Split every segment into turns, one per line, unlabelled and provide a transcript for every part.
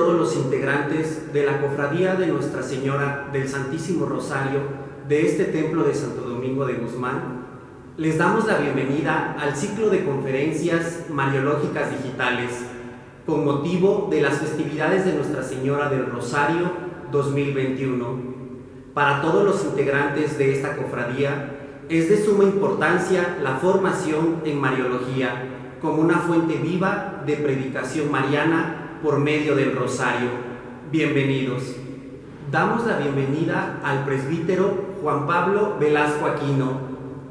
todos los integrantes de la Cofradía de Nuestra Señora del Santísimo Rosario de este templo de Santo Domingo de Guzmán, les damos la bienvenida al ciclo de conferencias mariológicas digitales con motivo de las festividades de Nuestra Señora del Rosario 2021. Para todos los integrantes de esta cofradía es de suma importancia la formación en Mariología como una fuente viva de predicación mariana por medio del Rosario. Bienvenidos. Damos la bienvenida al presbítero Juan Pablo Velasco Aquino,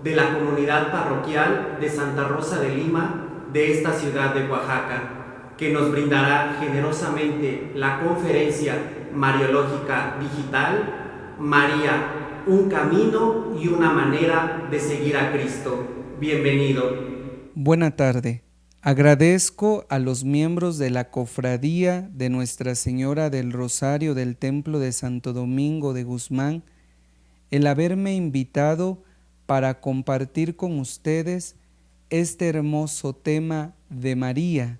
de la comunidad parroquial de Santa Rosa de Lima, de esta ciudad de Oaxaca, que nos brindará generosamente la conferencia mariológica digital María, un camino y una manera de seguir a Cristo. Bienvenido.
Buena tarde. Agradezco a los miembros de la Cofradía de Nuestra Señora del Rosario del Templo de Santo Domingo de Guzmán el haberme invitado para compartir con ustedes este hermoso tema de María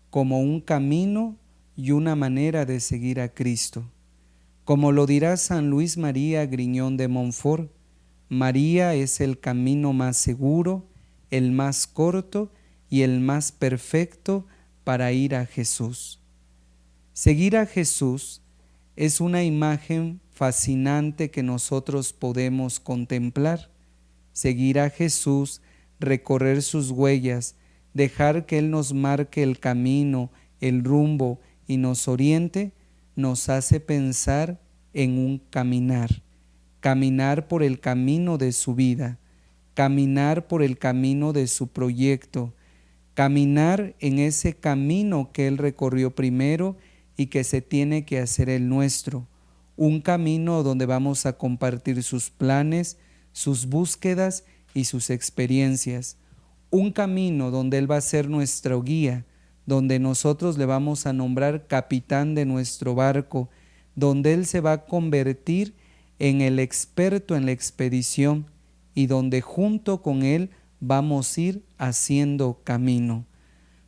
como un camino y una manera de seguir a Cristo. Como lo dirá San Luis María Griñón de Montfort, María es el camino más seguro, el más corto y el más perfecto para ir a Jesús. Seguir a Jesús es una imagen fascinante que nosotros podemos contemplar. Seguir a Jesús, recorrer sus huellas, dejar que Él nos marque el camino, el rumbo y nos oriente, nos hace pensar en un caminar por el camino de su vida, caminar por el camino de su proyecto, caminar en ese camino que Él recorrió primero y que se tiene que hacer el nuestro, un camino donde vamos a compartir sus planes, sus búsquedas y sus experiencias, un camino donde Él va a ser nuestro guía, donde nosotros le vamos a nombrar capitán de nuestro barco, donde Él se va a convertir en el experto en la expedición y donde junto con Él vamos a ir haciendo camino.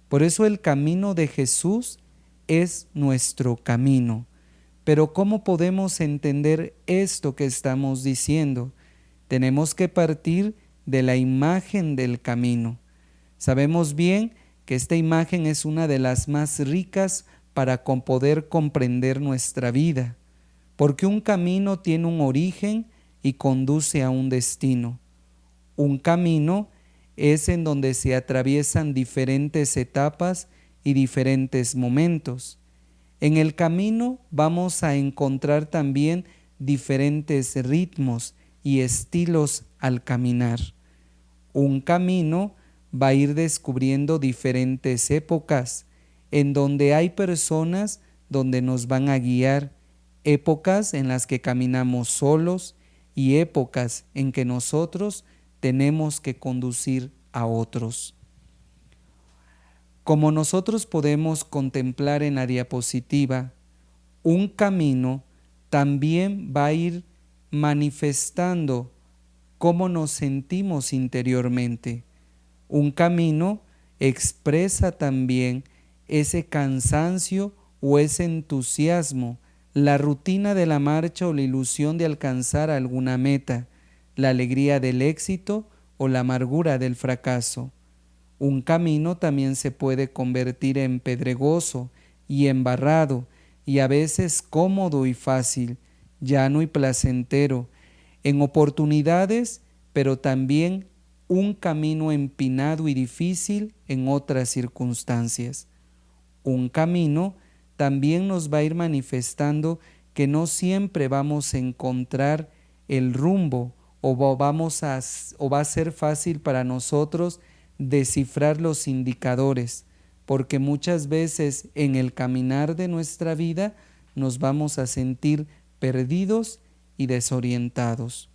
Por eso el camino de Jesús es nuestro camino. Pero ¿cómo podemos entender esto que estamos diciendo? Tenemos que partir de la imagen del camino. Sabemos bien que esta imagen es una de las más ricas para poder comprender nuestra vida, porque un camino tiene un origen y conduce a un destino. Un camino es en donde se atraviesan diferentes etapas y diferentes momentos. En el camino vamos a encontrar también diferentes ritmos y estilos al caminar. Un camino va a ir descubriendo diferentes épocas en donde hay personas donde nos van a guiar, épocas en las que caminamos solos y épocas en que nosotros tenemos que conducir a otros. Como nosotros podemos contemplar en la diapositiva, un camino también va a ir manifestando cómo nos sentimos interiormente. Un camino expresa también ese cansancio o ese entusiasmo, la rutina de la marcha o la ilusión de alcanzar alguna meta, la alegría del éxito o la amargura del fracaso. Un camino también se puede convertir en pedregoso y embarrado y a veces cómodo y fácil, llano y placentero, en oportunidades, pero también un camino empinado y difícil en otras circunstancias. Un camino también nos va a ir manifestando que no siempre vamos a encontrar el rumbo o va a ser fácil para nosotros descifrar los indicadores, porque muchas veces en el caminar de nuestra vida nos vamos a sentir perdidos y desorientados.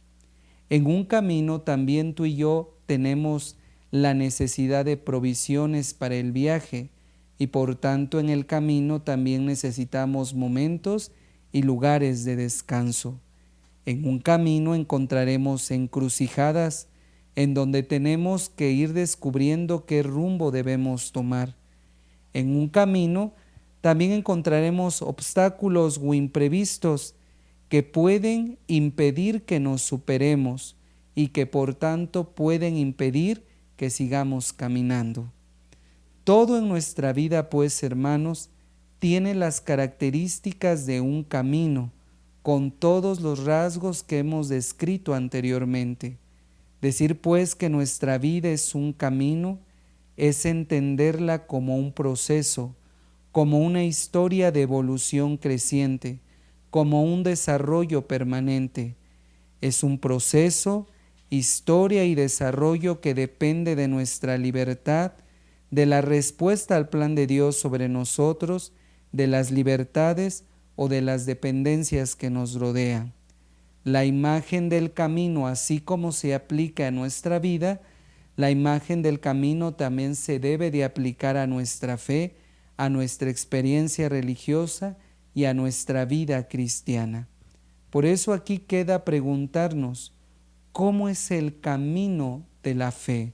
En un camino también tú y yo tenemos la necesidad de provisiones para el viaje y por tanto en el camino también necesitamos momentos y lugares de descanso. En un camino encontraremos encrucijadas en donde tenemos que ir descubriendo qué rumbo debemos tomar. En un camino también encontraremos obstáculos o imprevistos que pueden impedir que nos superemos y que por tanto pueden impedir que sigamos caminando. Todo en nuestra vida, pues, hermanos, tiene las características de un camino, con todos los rasgos que hemos descrito anteriormente. Decir, pues, que nuestra vida es un camino, es entenderla como un proceso, como una historia de evolución creciente, como un desarrollo permanente. Es un proceso, historia y desarrollo que depende de nuestra libertad, de la respuesta al plan de Dios sobre nosotros, de las libertades o de las dependencias que nos rodean. La imagen del camino, así como se aplica a nuestra vida, la imagen del camino también se debe de aplicar a nuestra fe, a nuestra experiencia religiosa y a nuestra vida cristiana. Por eso aquí queda preguntarnos, ¿cómo es el camino de la fe?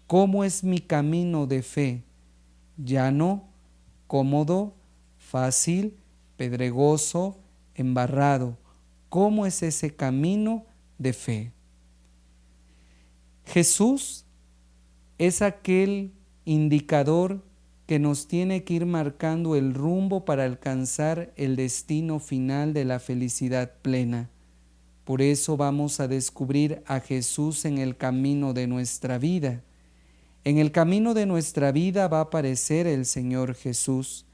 ¿Cómo es mi camino de fe? ¿Llano, cómodo, fácil, pedregoso, embarrado? ¿Cómo es ese camino de fe? Jesús es aquel indicador que nos tiene que ir marcando el rumbo para alcanzar el destino final de la felicidad plena. Por eso vamos a descubrir a Jesús en el camino de nuestra vida. En el camino de nuestra vida va a aparecer el Señor Jesús.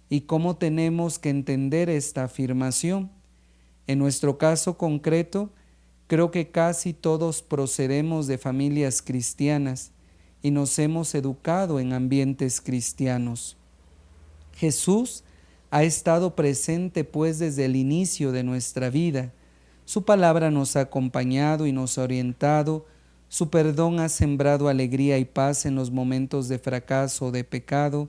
¿Y cómo tenemos que entender esta afirmación? En nuestro caso concreto, creo que casi todos procedemos de familias cristianas y nos hemos educado en ambientes cristianos. Jesús ha estado presente pues desde el inicio de nuestra vida. Su palabra nos ha acompañado y nos ha orientado. Su perdón ha sembrado alegría y paz en los momentos de fracaso o de pecado.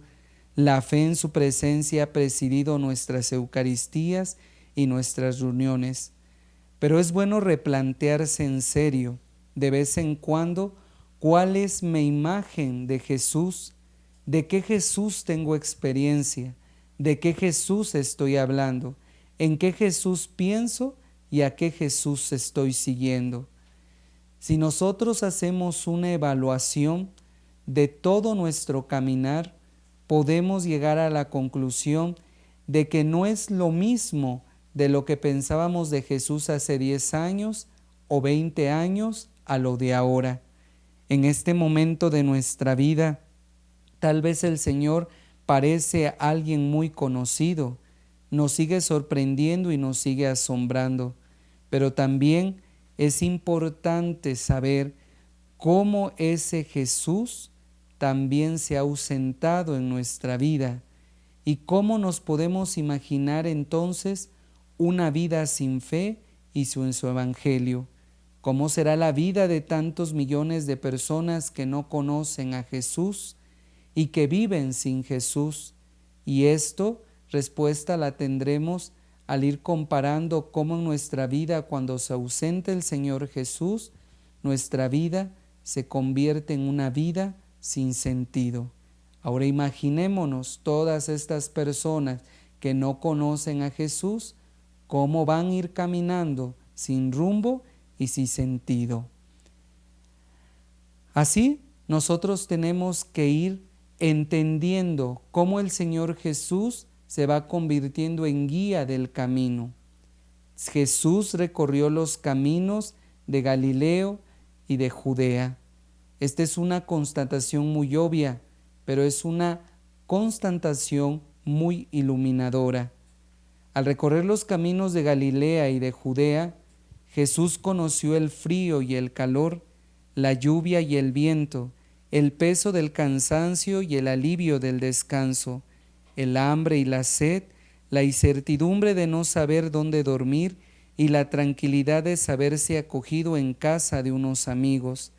La fe en su presencia ha presidido nuestras Eucaristías y nuestras reuniones. Pero es bueno replantearse en serio, de vez en cuando, ¿cuál es mi imagen de Jesús? ¿De qué Jesús tengo experiencia? ¿De qué Jesús estoy hablando? ¿En qué Jesús pienso y a qué Jesús estoy siguiendo? Si nosotros hacemos una evaluación de todo nuestro caminar, podemos llegar a la conclusión de que no es lo mismo de lo que pensábamos de Jesús hace 10 años o 20 años a lo de ahora. En este momento de nuestra vida, tal vez el Señor parece a alguien muy conocido, nos sigue sorprendiendo y nos sigue asombrando, pero también es importante saber cómo ese Jesús también se ha ausentado en nuestra vida y cómo nos podemos imaginar entonces una vida sin fe y sin su evangelio. ¿Cómo será la vida de tantos millones de personas que no conocen a Jesús y que viven sin Jesús? Y esto, respuesta la tendremos al ir comparando cómo en nuestra vida, cuando se ausenta el Señor Jesús, nuestra vida se convierte en una vida sin sentido. Ahora imaginémonos todas estas personas que no conocen a Jesús, cómo van a ir caminando sin rumbo y sin sentido. Así, nosotros tenemos que ir entendiendo cómo el Señor Jesús se va convirtiendo en guía del camino. Jesús recorrió los caminos de Galileo y de Judea. Esta es una constatación muy obvia, pero es una constatación muy iluminadora. Al recorrer los caminos de Galilea y de Judea, Jesús conoció el frío y el calor, la lluvia y el viento, el peso del cansancio y el alivio del descanso, el hambre y la sed, la incertidumbre de no saber dónde dormir y la tranquilidad de saberse acogido en casa de unos amigos,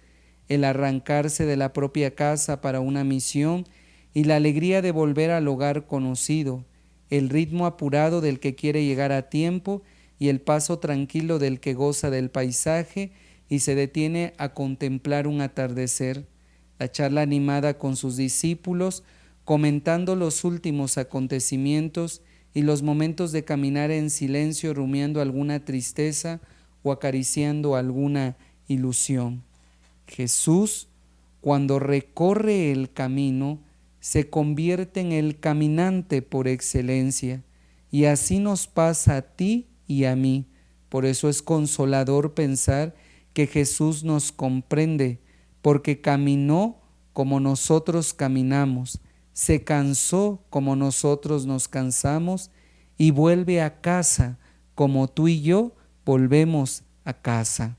el arrancarse de la propia casa para una misión y la alegría de volver al hogar conocido, el ritmo apurado del que quiere llegar a tiempo y el paso tranquilo del que goza del paisaje y se detiene a contemplar un atardecer, la charla animada con sus discípulos, comentando los últimos acontecimientos y los momentos de caminar en silencio, rumiando alguna tristeza o acariciando alguna ilusión. Jesús, cuando recorre el camino, se convierte en el caminante por excelencia, y así nos pasa a ti y a mí. Por eso es consolador pensar que Jesús nos comprende, porque caminó como nosotros caminamos, se cansó como nosotros nos cansamos y vuelve a casa como tú y yo volvemos a casa.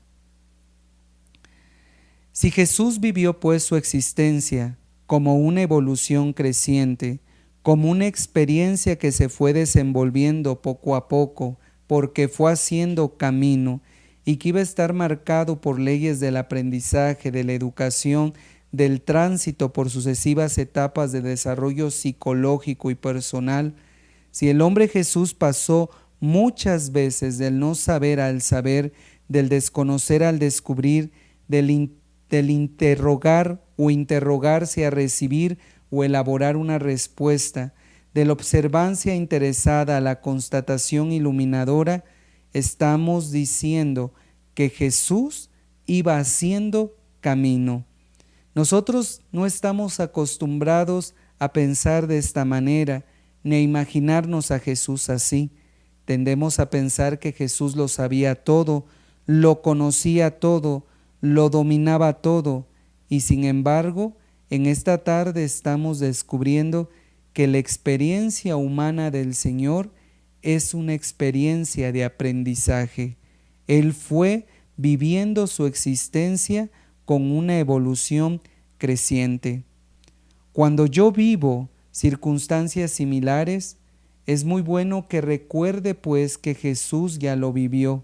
Si Jesús vivió pues su existencia como una evolución creciente, como una experiencia que se fue desenvolviendo poco a poco, porque fue haciendo camino y que iba a estar marcado por leyes del aprendizaje, de la educación, del tránsito por sucesivas etapas de desarrollo psicológico y personal, si el hombre Jesús pasó muchas veces del no saber al saber, del desconocer al descubrir, del interrogar o interrogarse a recibir o elaborar una respuesta, de la observancia interesada a la constatación iluminadora, estamos diciendo que Jesús iba haciendo camino. Nosotros no estamos acostumbrados a pensar de esta manera, ni a imaginarnos a Jesús así. Tendemos a pensar que Jesús lo sabía todo, lo conocía todo, lo dominaba todo, y sin embargo, en esta tarde estamos descubriendo que la experiencia humana del Señor es una experiencia de aprendizaje. Él fue viviendo su existencia con una evolución creciente. Cuando yo vivo circunstancias similares, es muy bueno que recuerde pues que Jesús ya lo vivió.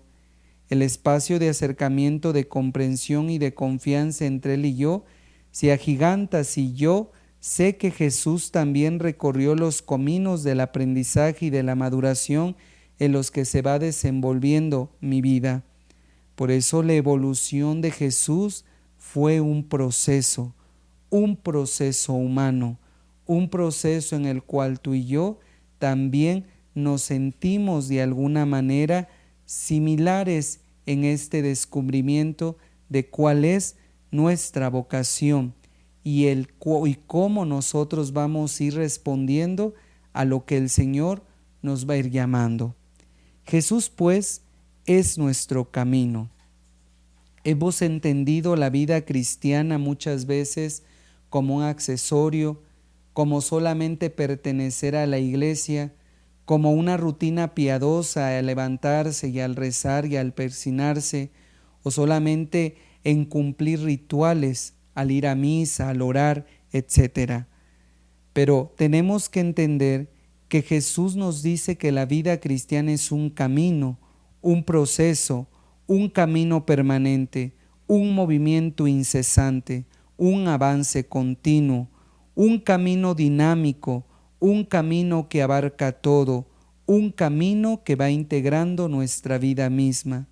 El espacio de acercamiento, de comprensión y de confianza entre Él y yo se agiganta si yo sé que Jesús también recorrió los caminos del aprendizaje y de la maduración en los que se va desenvolviendo mi vida. Por eso la evolución de Jesús fue un proceso humano, un proceso en el cual tú y yo también nos sentimos de alguna manera similares en este descubrimiento de cuál es nuestra vocación y cómo nosotros vamos a ir respondiendo a lo que el Señor nos va a ir llamando. Jesús pues es nuestro camino. Hemos entendido la vida cristiana muchas veces como un accesorio, como solamente pertenecer a la iglesia, como una rutina piadosa al levantarse y al rezar y al persignarse, o solamente en cumplir rituales, al ir a misa, al orar, etc. Pero tenemos que entender que Jesús nos dice que la vida cristiana es un camino, un proceso, un camino permanente, un movimiento incesante, un avance continuo, un camino dinámico, un camino que abarca todo, un camino que va integrando nuestra vida misma.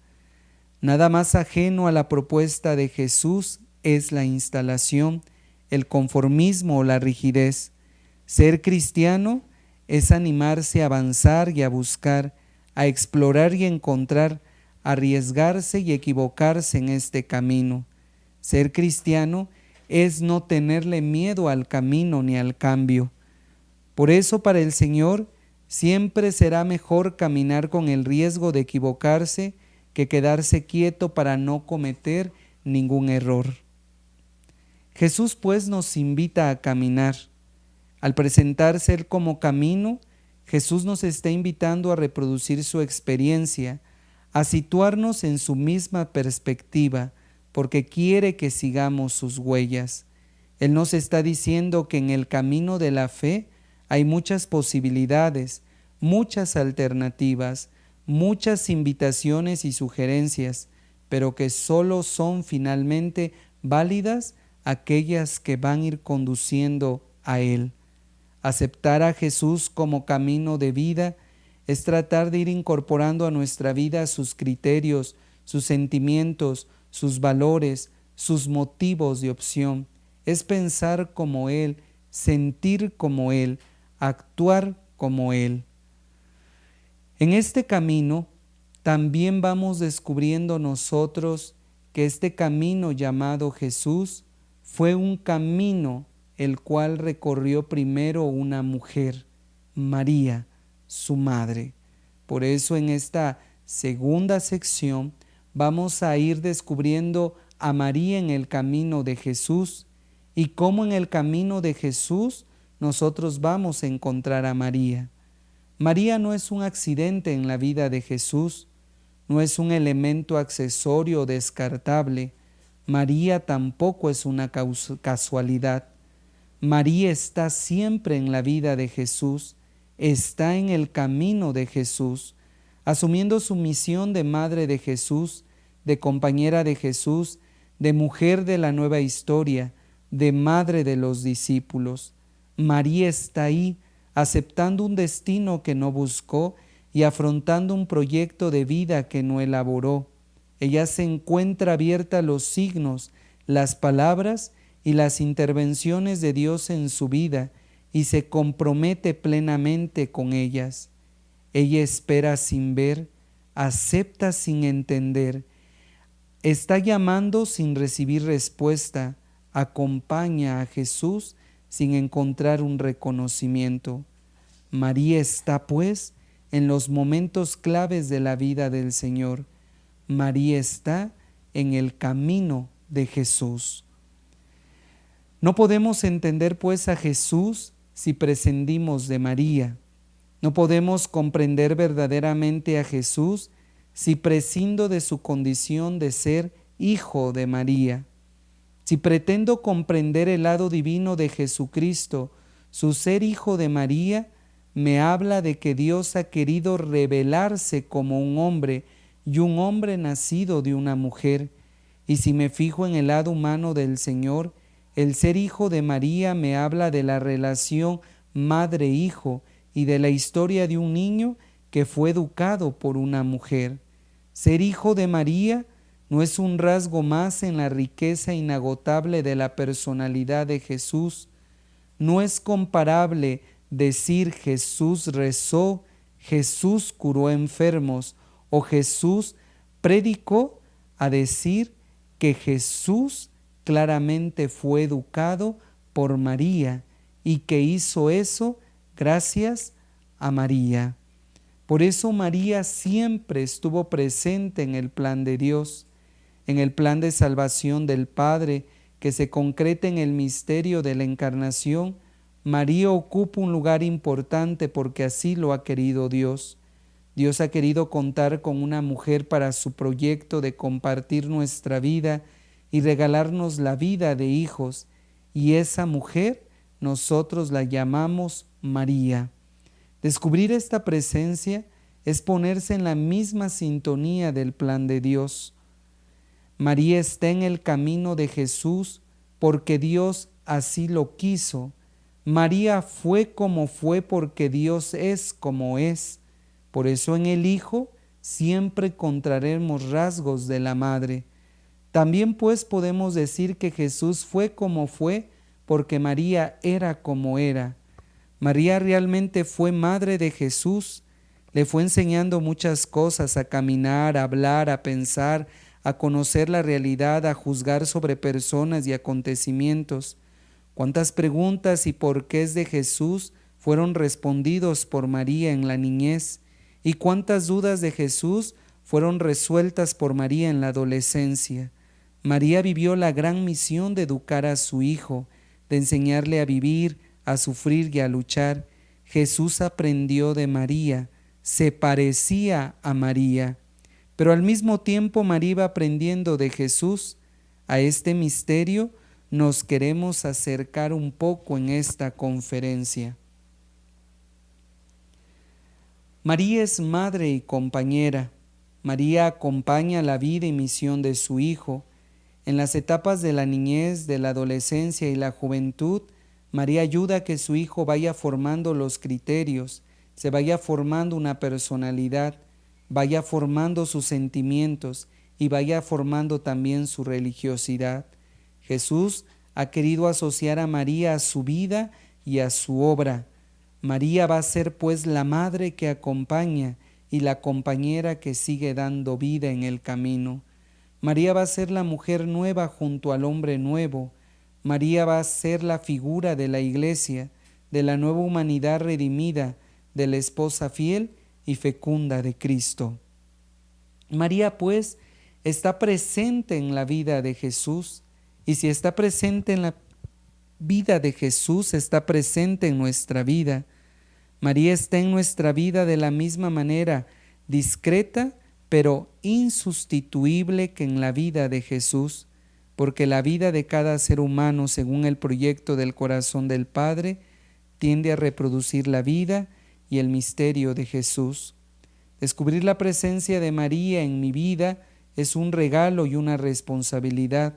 Nada más ajeno a la propuesta de Jesús es la instalación, el conformismo o la rigidez. Ser cristiano es animarse a avanzar y a buscar, a explorar y encontrar, a arriesgarse y equivocarse en este camino. Ser cristiano es no tenerle miedo al camino ni al cambio. Por eso para el Señor siempre será mejor caminar con el riesgo de equivocarse que quedarse quieto para no cometer ningún error. Jesús pues nos invita a caminar. Al presentarse Él como camino, Jesús nos está invitando a reproducir su experiencia, a situarnos en su misma perspectiva, porque quiere que sigamos sus huellas. Él nos está diciendo que en el camino de la fe hay muchas posibilidades, muchas alternativas, muchas invitaciones y sugerencias, pero que solo son finalmente válidas aquellas que van a ir conduciendo a Él. Aceptar a Jesús como camino de vida es tratar de ir incorporando a nuestra vida sus criterios, sus sentimientos, sus valores, sus motivos de opción. Es pensar como Él, sentir como Él, actuar como Él. En este camino también vamos descubriendo nosotros que este camino llamado Jesús fue un camino el cual recorrió primero una mujer, María, su madre. Por eso en esta segunda sección vamos a ir descubriendo a María en el camino de Jesús y cómo en el camino de Jesús nosotros vamos a encontrar a María. María no es un accidente en la vida de Jesús, no es un elemento accesorio descartable. María tampoco es una casualidad. María está siempre en la vida de Jesús, está en el camino de Jesús, asumiendo su misión de madre de Jesús, de compañera de Jesús, de mujer de la nueva historia, de madre de los discípulos. María está ahí, aceptando un destino que no buscó y afrontando un proyecto de vida que no elaboró. Ella se encuentra abierta a los signos, las palabras y las intervenciones de Dios en su vida y se compromete plenamente con ellas. Ella espera sin ver, acepta sin entender, está llamando sin recibir respuesta, acompaña a Jesús sin encontrar un reconocimiento. María está, pues, en los momentos claves de la vida del Señor. María está en el camino de Jesús. No podemos entender, pues, a Jesús si prescindimos de María. No podemos comprender verdaderamente a Jesús si prescindo de su condición de ser hijo de María. Si pretendo comprender el lado divino de Jesucristo, su ser hijo de María, me habla de que Dios ha querido revelarse como un hombre y un hombre nacido de una mujer. Y si me fijo en el lado humano del Señor, el ser hijo de María me habla de la relación madre-hijo y de la historia de un niño que fue educado por una mujer. Ser hijo de María no es un rasgo más en la riqueza inagotable de la personalidad de Jesús. No es comparable decir Jesús rezó, Jesús curó enfermos o Jesús predicó a decir que Jesús claramente fue educado por María y que hizo eso gracias a María. Por eso María siempre estuvo presente en el plan de Dios, en el plan de salvación del Padre que se concreta en el misterio de la encarnación. María ocupa un lugar importante porque así lo ha querido Dios. Dios ha querido contar con una mujer para su proyecto de compartir nuestra vida y regalarnos la vida de hijos, y esa mujer nosotros la llamamos María. Descubrir esta presencia es ponerse en la misma sintonía del plan de Dios. María está en el camino de Jesús porque Dios así lo quiso. María fue como fue porque Dios es como es. Por eso en el Hijo siempre encontraremos rasgos de la Madre. También pues podemos decir que Jesús fue como fue porque María era como era. María realmente fue madre de Jesús, le fue enseñando muchas cosas, a caminar, a hablar, a pensar, a conocer la realidad, a juzgar sobre personas y acontecimientos. ¿Cuántas preguntas y porqués de Jesús fueron respondidos por María en la niñez? ¿Y cuántas dudas de Jesús fueron resueltas por María en la adolescencia? María vivió la gran misión de educar a su hijo, de enseñarle a vivir, a sufrir y a luchar. Jesús aprendió de María, se parecía a María, pero al mismo tiempo María iba aprendiendo de Jesús. A este misterio nos queremos acercar un poco en esta conferencia. María es madre y compañera. María acompaña la vida y misión de su Hijo. En las etapas de la niñez, de la adolescencia y la juventud, María ayuda a que su Hijo vaya formando los criterios, se vaya formando una personalidad, vaya formando sus sentimientos y vaya formando también su religiosidad. Jesús ha querido asociar a María a su vida y a su obra. María va a ser pues la madre que acompaña y la compañera que sigue dando vida en el camino. María va a ser la mujer nueva junto al hombre nuevo. María va a ser la figura de la Iglesia, de la nueva humanidad redimida, de la esposa fiel y fecunda de Cristo. María, pues, está presente en la vida de Jesús, y si está presente en la vida de Jesús, está presente en nuestra vida. María está en nuestra vida de la misma manera, discreta, pero insustituible que en la vida de Jesús, porque la vida de cada ser humano, según el proyecto del corazón del Padre, tiende a reproducir la vida y el misterio de Jesús. Descubrir la presencia de María en mi vida es un regalo y una responsabilidad,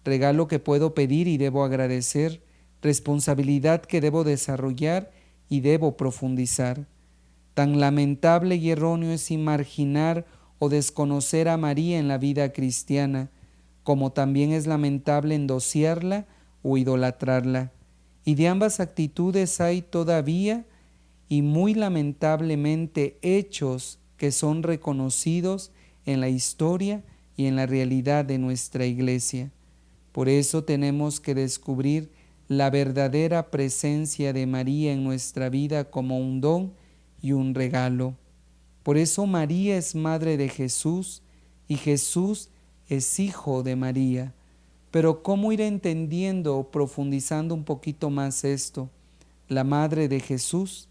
regalo que puedo pedir y debo agradecer, responsabilidad que debo desarrollar y debo profundizar. Tan lamentable y erróneo es imaginar o desconocer a María en la vida cristiana, como también es lamentable endosiarla o idolatrarla. Y de ambas actitudes hay todavía, y muy lamentablemente, hechos que son reconocidos en la historia y en la realidad de nuestra Iglesia. Por eso tenemos que descubrir la verdadera presencia de María en nuestra vida como un don y un regalo. Por eso María es madre de Jesús y Jesús es hijo de María. Pero ¿cómo ir entendiendo o profundizando un poquito más esto? La madre de Jesús.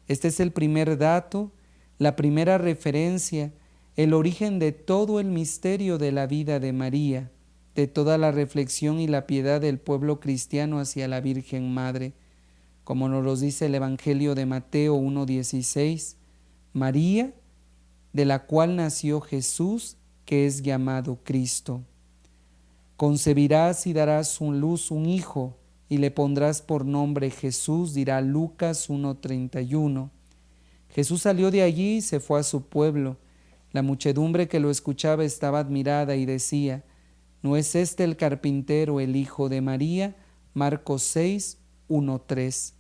Este es el primer dato, la primera referencia, el origen de todo el misterio de la vida de María, de toda la reflexión y la piedad del pueblo cristiano hacia la Virgen Madre. Como nos lo dice el Evangelio de Mateo 1:16, María, de la cual nació Jesús, que es llamado Cristo. Concebirás y darás luz un hijo, y le pondrás por nombre Jesús, dirá Lucas 1:31. Jesús salió de allí y se fue a su pueblo. La muchedumbre que lo escuchaba estaba admirada y decía: ¿no es este el carpintero, el hijo de María? Marcos 6:1-3.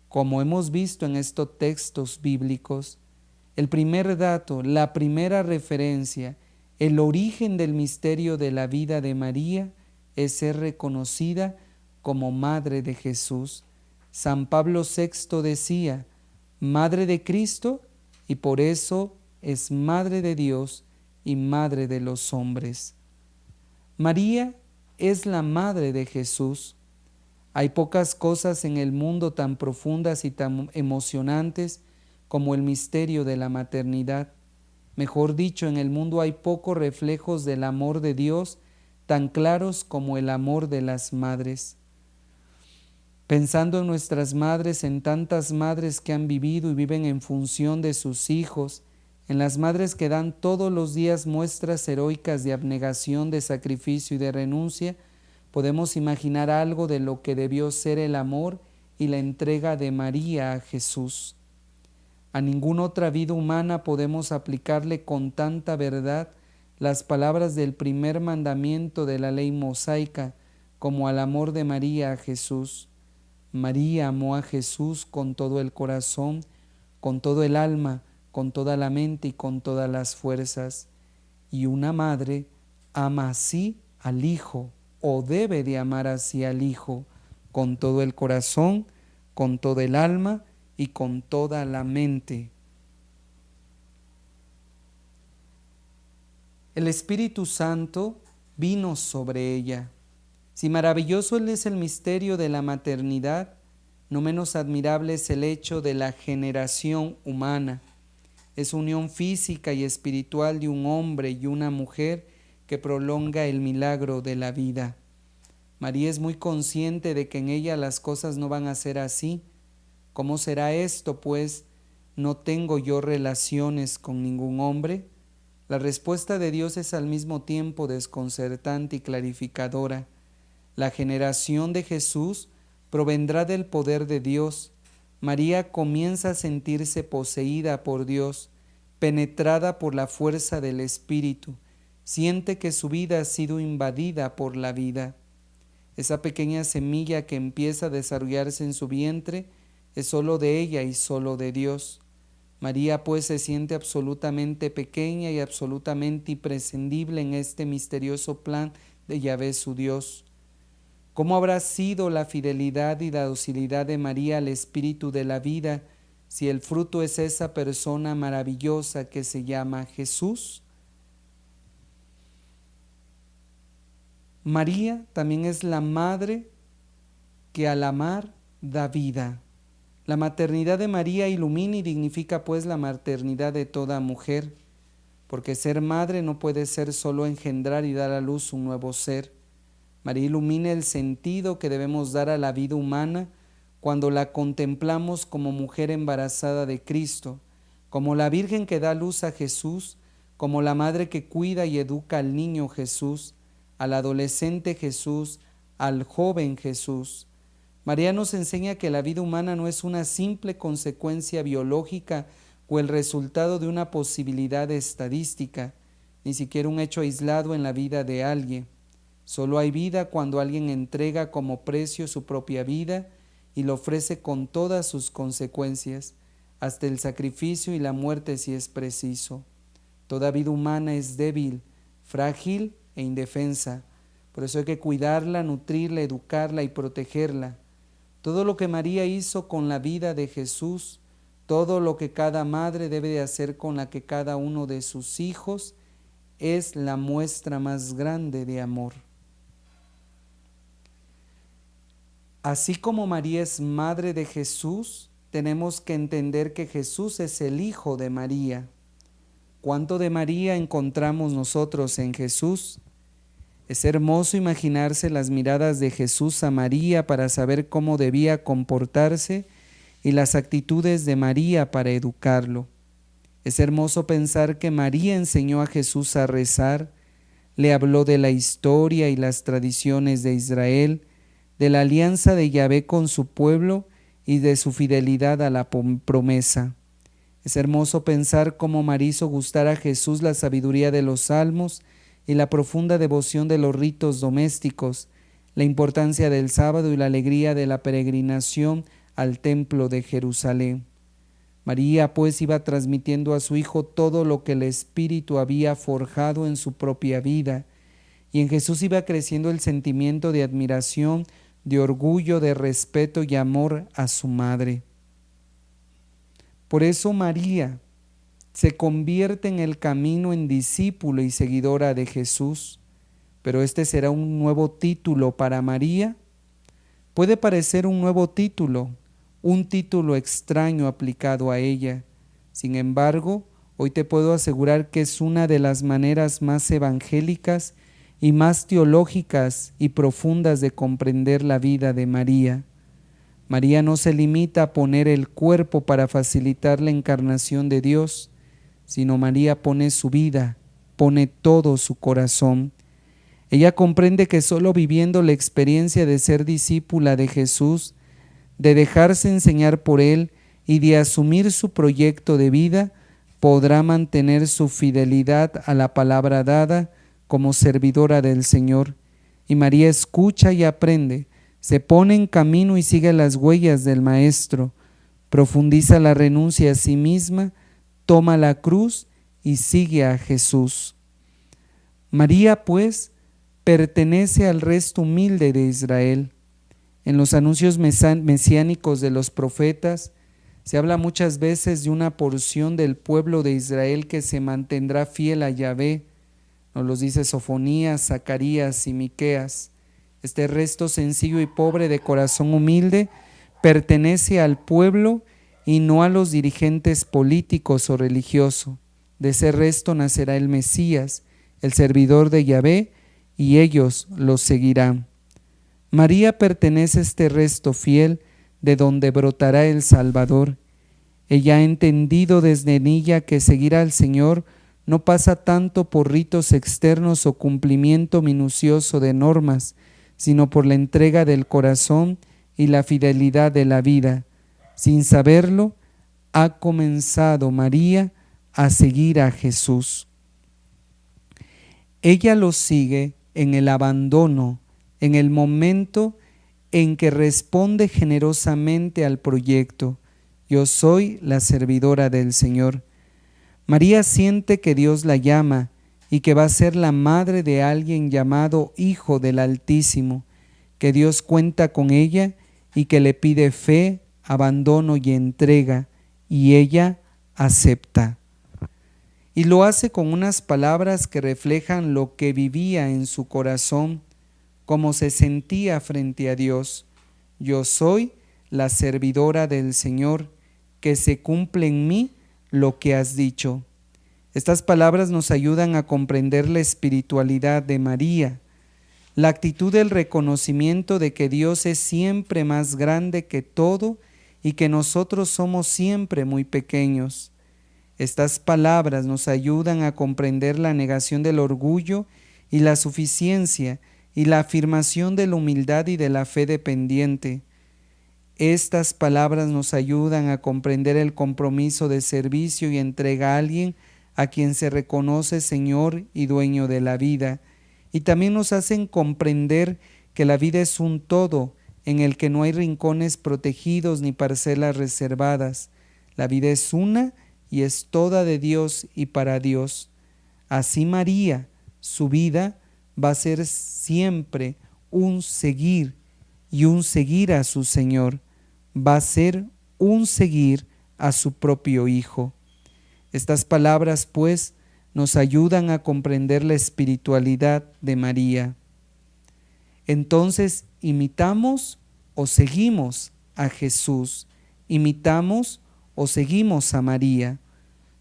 Como hemos visto en estos textos bíblicos, el primer dato, la primera referencia, el origen del misterio de la vida de María es ser reconocida como Madre de Jesús. San Pablo VI decía: Madre de Cristo, y por eso es Madre de Dios y Madre de los hombres. María es la Madre de Jesús. Hay pocas cosas en el mundo tan profundas y tan emocionantes como el misterio de la maternidad. Mejor dicho, en el mundo hay pocos reflejos del amor de Dios tan claros como el amor de las madres. Pensando en nuestras madres, en tantas madres que han vivido y viven en función de sus hijos, en las madres que dan todos los días muestras heroicas de abnegación, de sacrificio y de renuncia, podemos imaginar algo de lo que debió ser el amor y la entrega de María a Jesús. A ninguna otra vida humana podemos aplicarle con tanta verdad las palabras del primer mandamiento de la ley mosaica como al amor de María a Jesús. María amó a Jesús con todo el corazón, con todo el alma, con toda la mente y con todas las fuerzas. Y una madre ama así al Hijo, o debe de amar así al Hijo, con todo el corazón, con todo el alma y con toda la mente. El Espíritu Santo vino sobre ella. Si maravilloso es el misterio de la maternidad, no menos admirable es el hecho de la generación humana. Es unión física y espiritual de un hombre y una mujer que prolonga el milagro de la vida. María es muy consciente de que en ella las cosas no van a ser así. ¿Cómo será esto, pues? ¿No tengo yo relaciones con ningún hombre? La respuesta de Dios es al mismo tiempo desconcertante y clarificadora. La generación de Jesús provendrá del poder de Dios. María comienza a sentirse poseída por Dios, penetrada por la fuerza del Espíritu. Siente que su vida ha sido invadida por la vida. Esa pequeña semilla que empieza a desarrollarse en su vientre es solo de ella y solo de Dios. María pues se siente absolutamente pequeña y absolutamente imprescindible en este misterioso plan de Yahvé su Dios. ¿Cómo habrá sido la fidelidad y la docilidad de María al Espíritu de la vida si el fruto es esa persona maravillosa que se llama Jesús? María también es la madre que al amar da vida. La maternidad de María ilumina y dignifica pues la maternidad de toda mujer, porque ser madre no puede ser solo engendrar y dar a luz un nuevo ser. María ilumina el sentido que debemos dar a la vida humana cuando la contemplamos como mujer embarazada de Cristo, como la Virgen que da luz a Jesús, como la madre que cuida y educa al niño Jesús, al adolescente Jesús, al joven Jesús. María nos enseña que la vida humana no es una simple consecuencia biológica o el resultado de una posibilidad estadística, ni siquiera un hecho aislado en la vida de alguien. Solo hay vida cuando alguien entrega como precio su propia vida y lo ofrece con todas sus consecuencias, hasta el sacrificio y la muerte si es preciso. Toda vida humana es débil, frágil e indefensa. Por eso hay que cuidarla, nutrirla, educarla y protegerla. Todo lo que María hizo con la vida de Jesús, todo lo que cada madre debe de hacer con la que cada uno de sus hijos, es la muestra más grande de amor. Así como María es madre de Jesús, tenemos que entender que Jesús es el Hijo de María. ¿Cuánto de María encontramos nosotros en Jesús? Es hermoso imaginarse las miradas de Jesús a María para saber cómo debía comportarse y las actitudes de María para educarlo. Es hermoso pensar que María enseñó a Jesús a rezar, le habló de la historia y las tradiciones de Israel, de la alianza de Yahvé con su pueblo y de su fidelidad a la promesa. Es hermoso pensar cómo María hizo gustar a Jesús la sabiduría de los salmos y la profunda devoción de los ritos domésticos, la importancia del sábado y la alegría de la peregrinación al templo de Jerusalén. María pues iba transmitiendo a su hijo todo lo que el Espíritu había forjado en su propia vida, y en Jesús iba creciendo el sentimiento de admiración, de orgullo, de respeto y amor a su madre. Por eso María se convierte en el camino en discípulo y seguidora de Jesús, pero este será un nuevo título para María. Puede parecer un nuevo título, un título extraño aplicado a ella. Sin embargo, hoy te puedo asegurar que es una de las maneras más evangélicas y más teológicas y profundas de comprender la vida de María. María no se limita a poner el cuerpo para facilitar la encarnación de Dios, sino María pone su vida, pone todo su corazón. Ella comprende que solo viviendo la experiencia de ser discípula de Jesús, de dejarse enseñar por Él y de asumir su proyecto de vida, podrá mantener su fidelidad a la palabra dada como servidora del Señor. Y María escucha y aprende, se pone en camino y sigue las huellas del Maestro, profundiza la renuncia a sí misma, toma la cruz y sigue a Jesús. María, pues, pertenece al resto humilde de Israel. En los anuncios mesiánicos de los profetas se habla muchas veces de una porción del pueblo de Israel que se mantendrá fiel a Yahvé. Nos los dice Sofonías, Zacarías y Miqueas. Este resto sencillo y pobre de corazón humilde pertenece al pueblo y no a los dirigentes políticos o religiosos. De ese resto nacerá el Mesías, el servidor de Yahvé, y ellos lo seguirán. María pertenece a este resto fiel de donde brotará el Salvador. Ella ha entendido desde niña que seguir al Señor no pasa tanto por ritos externos o cumplimiento minucioso de normas, sino por la entrega del corazón y la fidelidad de la vida. Sin saberlo, ha comenzado María a seguir a Jesús. Ella lo sigue en el abandono, en el momento en que responde generosamente al proyecto. Yo soy la servidora del Señor. María siente que Dios la llama y que va a ser la madre de alguien llamado Hijo del Altísimo, que Dios cuenta con ella y que le pide fe, abandono y entrega, y ella acepta. Y lo hace con unas palabras que reflejan lo que vivía en su corazón, cómo se sentía frente a Dios. Yo soy la servidora del Señor, que se cumple en mí lo que has dicho. Estas palabras nos ayudan a comprender la espiritualidad de María, la actitud del reconocimiento de que Dios es siempre más grande que todo y que nosotros somos siempre muy pequeños. Estas palabras nos ayudan a comprender la negación del orgullo y la suficiencia y la afirmación de la humildad y de la fe dependiente. Estas palabras nos ayudan a comprender el compromiso de servicio y entrega a alguien a quien se reconoce Señor y dueño de la vida, y también nos hacen comprender que la vida es un todo en el que no hay rincones protegidos ni parcelas reservadas. La vida es una y es toda de Dios y para Dios. Así María, su vida va a ser siempre un seguir y un seguir a su Señor. Va a ser un seguir a su propio Hijo. Estas palabras, pues, nos ayudan a comprender la espiritualidad de María. Entonces, ¿imitamos o seguimos a Jesús? ¿Imitamos o seguimos a María?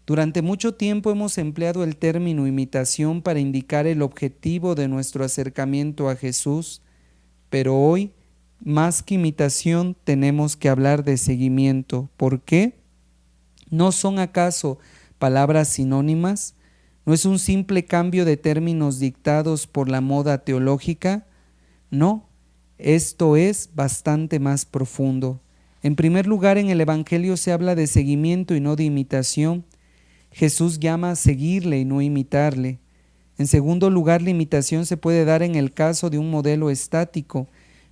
Durante mucho tiempo hemos empleado el término imitación para indicar el objetivo de nuestro acercamiento a Jesús, pero hoy, más que imitación, tenemos que hablar de seguimiento. ¿Por qué? ¿No son acaso palabras sinónimas? ¿No es un simple cambio de términos dictados por la moda teológica? No, esto es bastante más profundo. En primer lugar, en el Evangelio se habla de seguimiento y no de imitación. Jesús llama a seguirle y no imitarle. En segundo lugar, la imitación se puede dar en el caso de un modelo estático,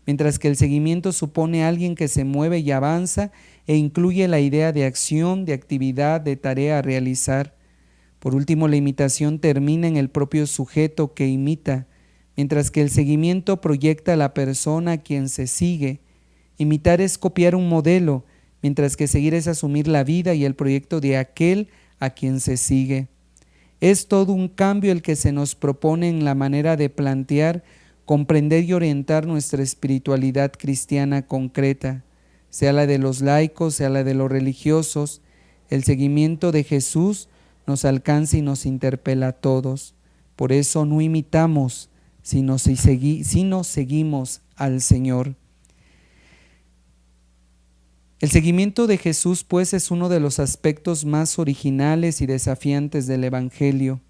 mientras que el seguimiento supone a alguien que se mueve y avanza e incluye la idea de acción, de actividad, de tarea a realizar. Por último, la imitación termina en el propio sujeto que imita, mientras que el seguimiento proyecta a la persona a quien se sigue. Imitar es copiar un modelo, mientras que seguir es asumir la vida y el proyecto de aquel a quien se sigue. Es todo un cambio el que se nos propone en la manera de plantear, comprender y orientar nuestra espiritualidad cristiana concreta, sea la de los laicos, sea la de los religiosos. El seguimiento de Jesús nos alcanza y nos interpela a todos. Por eso no imitamos, sino seguimos al Señor. El seguimiento de Jesús, pues, es uno de los aspectos más originales y desafiantes del Evangelio.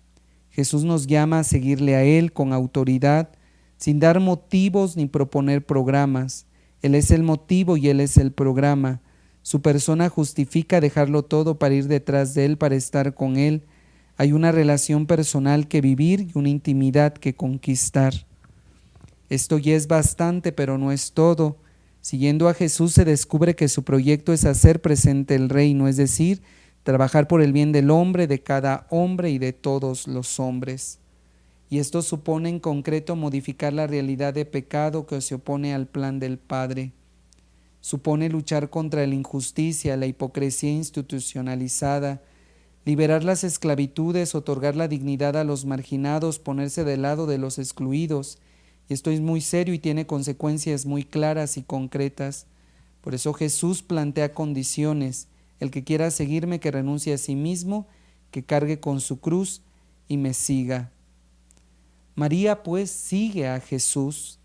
Jesús nos llama a seguirle a Él con autoridad, sin dar motivos ni proponer programas. Él es el motivo y Él es el programa. Su persona justifica dejarlo todo para ir detrás de Él, para estar con Él. Hay una relación personal que vivir y una intimidad que conquistar. Esto ya es bastante, pero no es todo. Siguiendo a Jesús se descubre que su proyecto es hacer presente el reino, es decir, trabajar por el bien del hombre, de cada hombre y de todos los hombres. Y esto supone en concreto modificar la realidad de pecado que se opone al plan del Padre. Supone luchar contra la injusticia, la hipocresía institucionalizada, liberar las esclavitudes, otorgar la dignidad a los marginados, ponerse del lado de los excluidos. Y esto es muy serio y tiene consecuencias muy claras y concretas. Por eso Jesús plantea condiciones: el que quiera seguirme, que renuncie a sí mismo, que cargue con su cruz y me siga. María, pues, sigue a Jesús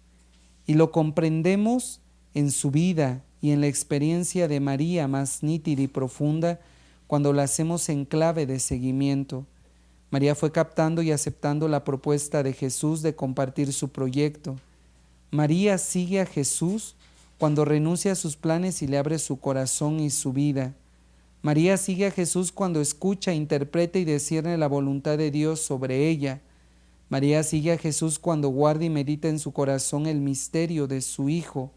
y lo comprendemos en su vida y en la experiencia de María más nítida y profunda cuando la hacemos en clave de seguimiento. María fue captando y aceptando la propuesta de Jesús de compartir su proyecto. María sigue a Jesús cuando renuncia a sus planes y le abre su corazón y su vida. María sigue a Jesús cuando escucha, interpreta y discierne la voluntad de Dios sobre ella. María sigue a Jesús cuando guarda y medita en su corazón el misterio de su Hijo.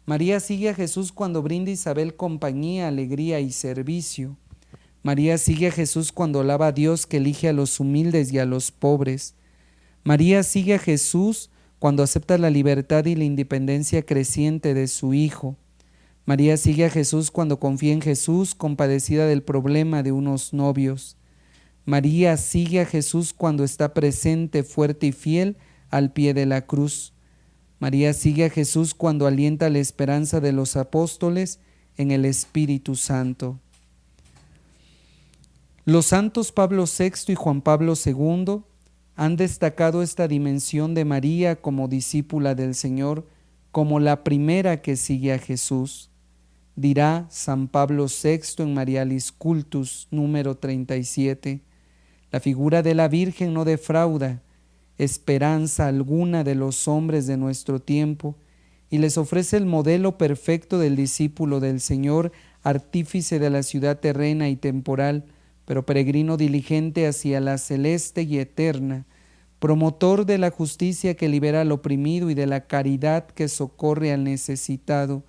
María sigue a Jesús cuando brinda a Isabel compañía, alegría y servicio. María sigue a Jesús cuando alaba a Dios que elige a los humildes y a los pobres. María sigue a Jesús cuando acepta la libertad y la independencia creciente de su Hijo. María sigue a Jesús cuando confía en Jesús, compadecida del problema de unos novios. María sigue a Jesús cuando está presente, fuerte y fiel al pie de la cruz. María sigue a Jesús cuando alienta la esperanza de los apóstoles en el Espíritu Santo. Los santos Pablo VI y Juan Pablo II han destacado esta dimensión de María como discípula del Señor, como la primera que sigue a Jesús. Dirá San Pablo VI en Marialis Cultus, número 37, la figura de la Virgen no defrauda esperanza alguna de los hombres de nuestro tiempo y les ofrece el modelo perfecto del discípulo del Señor, artífice de la ciudad terrena y temporal, pero peregrino diligente hacia la celeste y eterna, promotor de la justicia que libera al oprimido y de la caridad que socorre al necesitado,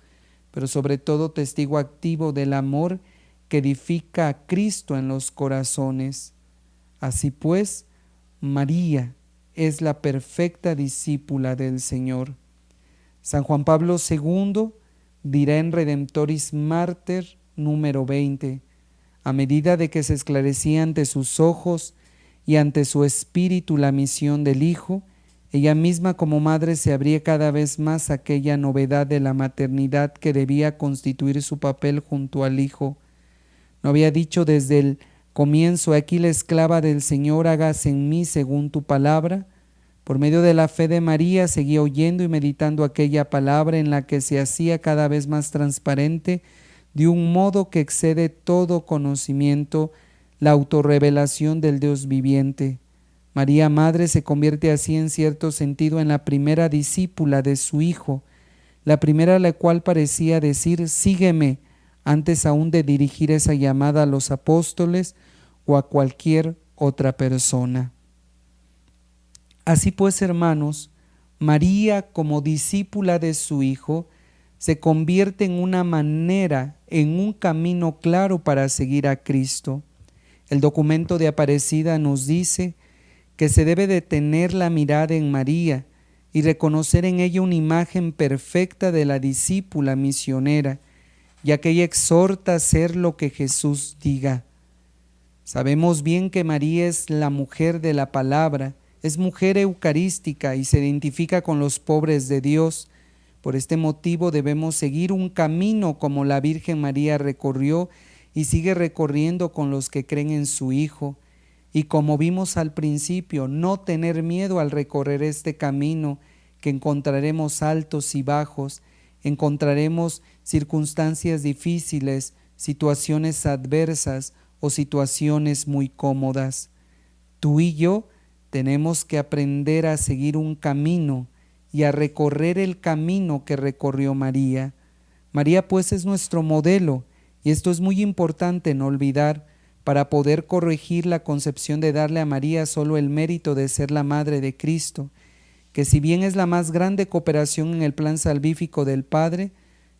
pero sobre todo testigo activo del amor que edifica a Cristo en los corazones. Así pues, María es la perfecta discípula del Señor. San Juan Pablo II dirá en Redemptoris Mater número 20, a medida de que se esclarecía ante sus ojos y ante su espíritu la misión del Hijo, ella misma como madre se abría cada vez más a aquella novedad de la maternidad que debía constituir su papel junto al Hijo. No había dicho desde el comienzo: aquí la esclava del Señor, hágase en mí según tu palabra. Por medio de la fe de María seguía oyendo y meditando aquella palabra en la que se hacía cada vez más transparente, de un modo que excede todo conocimiento, la autorrevelación del Dios viviente. María Madre se convierte así en cierto sentido en la primera discípula de su Hijo, la primera a la cual parecía decir: sígueme, antes aún de dirigir esa llamada a los apóstoles o a cualquier otra persona. Así pues, hermanos, María como discípula de su Hijo se convierte en una manera, en un camino claro para seguir a Cristo. El documento de Aparecida nos dice que se debe de tener la mirada en María y reconocer en ella una imagen perfecta de la discípula misionera, ya que ella exhorta a hacer lo que Jesús diga. Sabemos bien que María es la mujer de la palabra, es mujer eucarística y se identifica con los pobres de Dios. Por este motivo debemos seguir un camino como la Virgen María recorrió y sigue recorriendo con los que creen en su Hijo. Y como vimos al principio, no tener miedo al recorrer este camino, que encontraremos altos y bajos, encontraremos circunstancias difíciles, situaciones adversas o situaciones muy cómodas. Tú y yo tenemos que aprender a seguir un camino y a recorrer el camino que recorrió María. María pues es nuestro modelo, y esto es muy importante no olvidar, para poder corregir la concepción de darle a María solo el mérito de ser la madre de Cristo, que si bien es la más grande cooperación en el plan salvífico del Padre,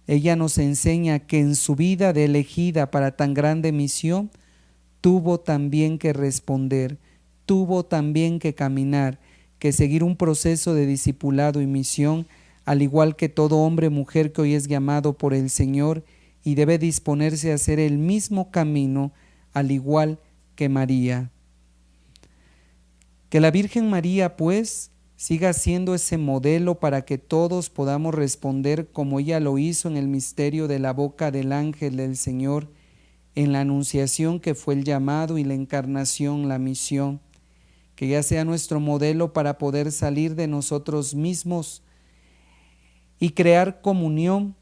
ella nos enseña que en su vida de elegida para tan grande misión, tuvo también que responder, tuvo también que caminar, que seguir un proceso de discipulado y misión, al igual que todo hombre o mujer que hoy es llamado por el Señor y debe disponerse a hacer el mismo camino, al igual que María. Que la Virgen María, pues, siga siendo ese modelo para que todos podamos responder como ella lo hizo en el misterio de la boca del ángel del Señor, en la anunciación que fue el llamado y la encarnación, la misión. Que ella sea nuestro modelo para poder salir de nosotros mismos y crear comunión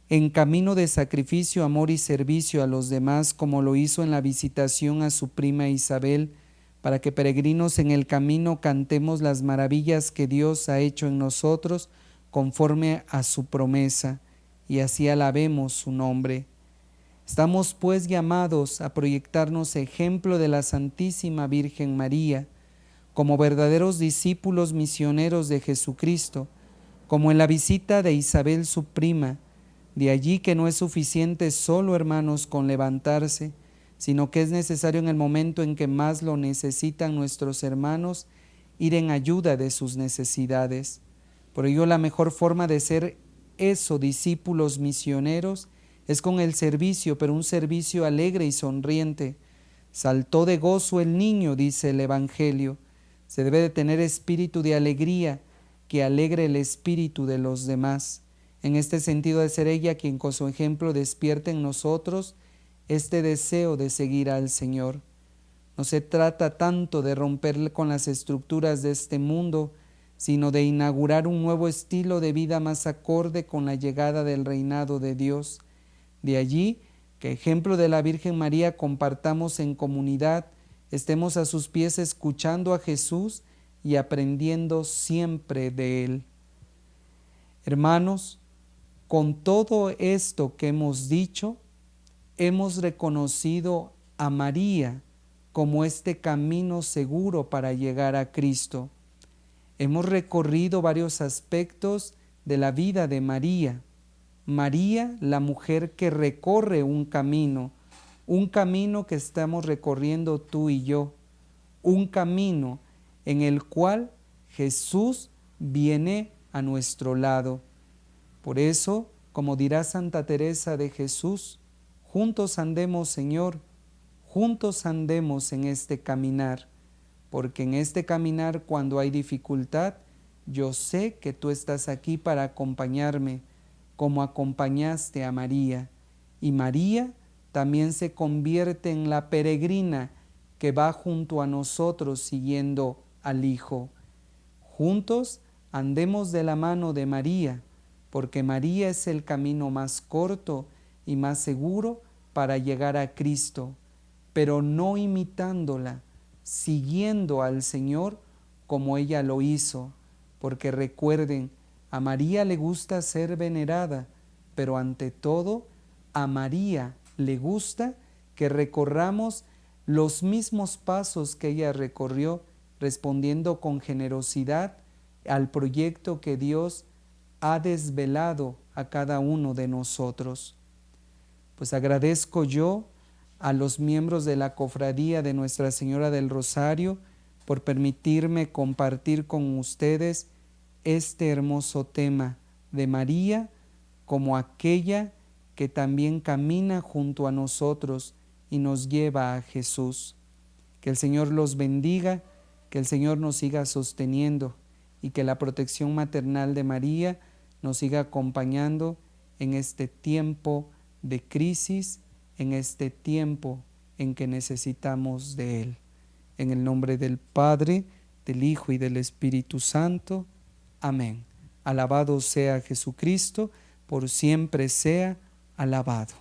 en camino de sacrificio, amor y servicio a los demás, como lo hizo en la visitación a su prima Isabel, para que peregrinos en el camino cantemos las maravillas que Dios ha hecho en nosotros conforme a su promesa, y así alabemos su nombre. Estamos pues llamados a proyectarnos ejemplo de la Santísima Virgen María, como verdaderos discípulos misioneros de Jesucristo, como en la visita de Isabel su prima. De allí que no es suficiente solo, hermanos, con levantarse, sino que es necesario en el momento en que más lo necesitan nuestros hermanos, ir en ayuda de sus necesidades. Por ello, la mejor forma de ser discípulos misioneros, es con el servicio, pero un servicio alegre y sonriente. Saltó de gozo el niño, dice el Evangelio. Se debe de tener espíritu de alegría, que alegre el espíritu de los demás. En este sentido, de ser ella quien con su ejemplo despierte en nosotros este deseo de seguir al Señor. No se trata tanto de romper con las estructuras de este mundo, sino de inaugurar un nuevo estilo de vida más acorde con la llegada del reinado de Dios. De allí que, ejemplo de la Virgen María, compartamos en comunidad, estemos a sus pies escuchando a Jesús y aprendiendo siempre de Él. Hermanos, con todo esto que hemos dicho, hemos reconocido a María como este camino seguro para llegar a Cristo. Hemos recorrido varios aspectos de la vida de María. María, la mujer que recorre un camino que estamos recorriendo tú y yo, un camino en el cual Jesús viene a nuestro lado. Por eso, como dirá Santa Teresa de Jesús, juntos andemos, Señor, juntos andemos en este caminar, porque en este caminar, cuando hay dificultad, yo sé que tú estás aquí para acompañarme, como acompañaste a María. Y María también se convierte en la peregrina que va junto a nosotros siguiendo al Hijo. Juntos andemos de la mano de María, porque María es el camino más corto y más seguro para llegar a Cristo, pero no imitándola, siguiendo al Señor como ella lo hizo, porque recuerden, a María le gusta ser venerada, pero ante todo, a María le gusta que recorramos los mismos pasos que ella recorrió, respondiendo con generosidad al proyecto que Dios ha desvelado a cada uno de nosotros. Pues agradezco yo a los miembros de la Cofradía de Nuestra Señora del Rosario por permitirme compartir con ustedes este hermoso tema de María como aquella que también camina junto a nosotros y nos lleva a Jesús. Que el Señor los bendiga, que el Señor nos siga sosteniendo y que la protección maternal de María nos siga acompañando en este tiempo de crisis, en este tiempo en que necesitamos de Él. En el nombre del Padre, del Hijo y del Espíritu Santo. Amén. Alabado sea Jesucristo, por siempre sea alabado.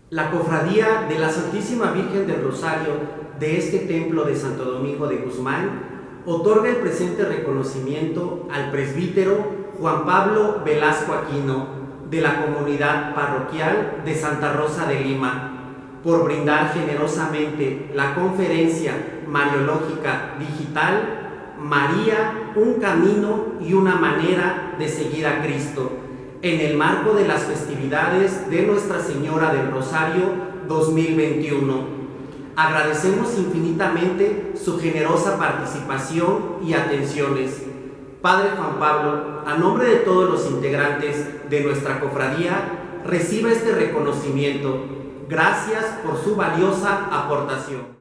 La Cofradía de la Santísima Virgen del Rosario de este templo de Santo Domingo de Guzmán otorga el presente reconocimiento al presbítero Juan Pablo Velasco Aquino de la comunidad parroquial de Santa Rosa de Lima por brindar generosamente la conferencia mariológica digital María, un camino y una manera de seguir a Cristo, en el marco de las festividades de Nuestra Señora del Rosario 2021. Agradecemos infinitamente su generosa participación y atenciones. Padre Juan Pablo, a nombre de todos los integrantes de nuestra cofradía, reciba este reconocimiento. Gracias por su valiosa aportación.